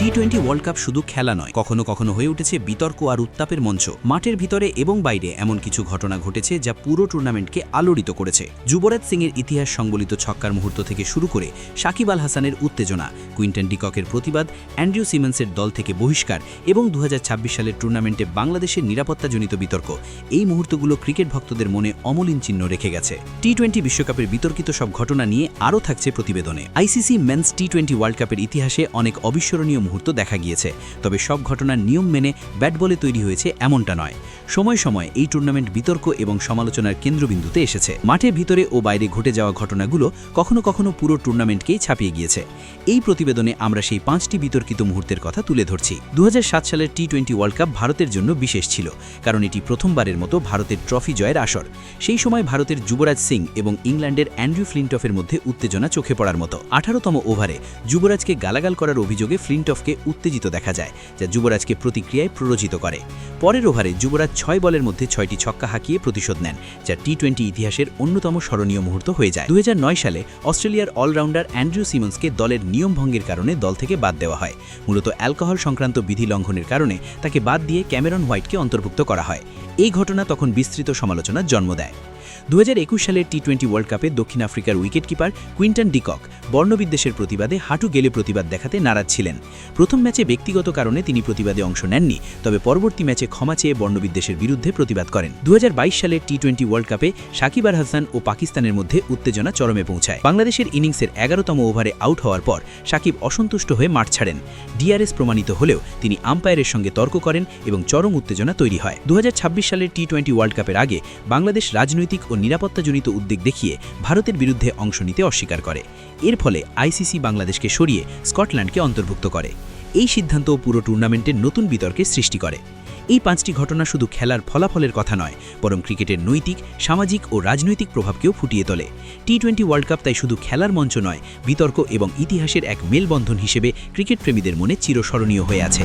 টি-20 world cup শুধু খেলা নয়, কখনো কখনো হয়ে উঠেছে বিতর্ক আর উত্তাপের মঞ্চ। মাঠের ভিতরে এবং বাইরে এমন কিছু ঘটনা ঘটেছে যা পুরো টুর্নামেন্টকে আলোড়িত করেছে। যুবরাজ সিংয়ের ইতিহাস সংবলিত ছক্কার মুহূর্ত থেকে শুরু করে সাকিব আল হাসানের উত্তেজনা, কুইন্টন ডিককের প্রতিবাদ, অ্যান্ড্রিউ সিমন্সের দল থেকে বহিষ্কার এবং 2026 সালের টুর্নামেন্টে বাংলাদেশের নিরাপত্তাজনিত বিতর্ক, এই মুহূর্তগুলো ক্রিকেট ভক্তদের মনে অমলিন চিহ্ন রেখে গেছে। টি-20 বিশ্বকাপের বিতর্কিত সব ঘটনা নিয়ে আরও থাকছে প্রতিবেদনে। আইসিসি মেন্স টি-20 ওয়ার্ল্ড কাপের ইতিহাসে অনেক অবিস্মরণীয় মুহূর্ত দেখা গিয়েছে, তবে সব ঘটনার নিয়ম মেনে ব্যাট বলে তৈরি হয়েছে এমনটা নয়। সময় সময় এই টুর্নামেন্ট বিতর্ক এবং সমালোচনার কেন্দ্রবিন্দুতে এসেছে। মাঠের ভিতরে ও বাইরে ঘটে যাওয়া ঘটনাগুলো কখনো কখনো পুরো টুর্নামেন্টকেই ছাপিয়ে গিয়েছে। এই প্রতিবেদনে আমরা সেই 5টি বিতর্কিত মুহূর্তের কথা তুলে ধরছি। 2007 সালের টি-20 ওয়ার্ল্ড কাপ ভারতের জন্য বিশেষ ছিল, কারণ এটি প্রথমবারের মতো ভারতের ট্রফি জয়ের আসর। সেই সময় ভারতের যুবরাজ সিং এবং ইংল্যান্ডের অ্যান্ড্রিউ ফ্লিনটফের মধ্যে উত্তেজনা চোখে পড়ার মতো। 18তম ওভারে যুবরাজকে গালাগাল করার অভিযোগে ফ্লিনটফকে উত্তেজিত দেখা যায়, যা যুবরাজকে প্রতিক্রিয়ায় প্ররোচিত করে। পরের ওভারে যুবরাজ 6 বলের মধ্যে 6টি ছক্কা হাঁকিয়ে প্রতিশোধ নেন, যা টি-20 ইতিহাসের অন্যতম স্মরণীয় মুহূর্ত হয়ে যায়। 2009 সালে অস্ট্রেলিয়ার অলরাউন্ডার অ্যান্ড্রিউ সিমন্সকে দলের নিয়ম ভঙ্গের কারণে দল থেকে বাদ দেওয়া হয়। মূলত অ্যালকোহল সংক্রান্ত বিধি লঙ্ঘনের কারণে তাকে বাদ দিয়ে ক্যামেরন হোয়াইটকে অন্তর্ভুক্ত করা হয়। এই ঘটনা তখন বিস্তৃত সমালোচনার জন্ম দেয়। 2021 সালের টি-20 ওয়ার্ল্ড কাপে দক্ষিণ আফ্রিকার উইকেটকিপার কুইন্টন ডিকক বর্ণবিদ্বেষের প্রতিবাদে হাঁটু গেলে প্রতিবাদ দেখাতে নারাজ ছিলেন। প্রথম ম্যাচে ব্যক্তিগত কারণে তিনি প্রতিবাদে অংশ নেননি, তবে পরবর্তী ম্যাচে ক্ষমা চেয়ে বর্ণবিদ্বেষের বিরুদ্ধে প্রতিবাদ করেন। 2022 সালের টি-20 ওয়ার্ল্ড কাপে সাকিব আল হাসান ও পাকিস্তানের মধ্যে উত্তেজনা চরমে পৌঁছায়। বাংলাদেশের ইনিংসের 11তম ওভারে আউট হওয়ার পর সাকিব অসন্তুষ্ট হয়ে মাঠ ছাড়েন। ডিআরএস প্রমাণিত হলেও তিনি আম্পায়ারের সঙ্গে তর্ক করেন এবং চরম উত্তেজনা তৈরি হয়। 2026 সালের টি-20 ওয়ার্ল্ড কাপের আগে বাংলাদেশ রাজনৈতিক ও নিরাপত্তাজনিত উদ্বেগ দেখিয়ে ভারতের বিরুদ্ধে অংশ নিতে অস্বীকার করে। এর ফলে আইসিসি বাংলাদেশকে সরিয়ে স্কটল্যান্ডকে অন্তর্ভুক্ত করে। এই সিদ্ধান্ত পুরো টুর্নামেন্টের নতুন বিতর্কের সৃষ্টি করে। এই 5টি ঘটনা শুধু খেলার ফলাফলের কথা নয়, বরং ক্রিকেটের নৈতিক, সামাজিক ও রাজনৈতিক প্রভাবকেও ফুটিয়ে তোলে। টি-20 ওয়ার্ল্ড কাপ তাই শুধু খেলার মঞ্চ নয়, বিতর্ক এবং ইতিহাসের এক মেলবন্ধন হিসেবে ক্রিকেট প্রেমীদের মনে চিরস্মরণীয় হয়ে আছে।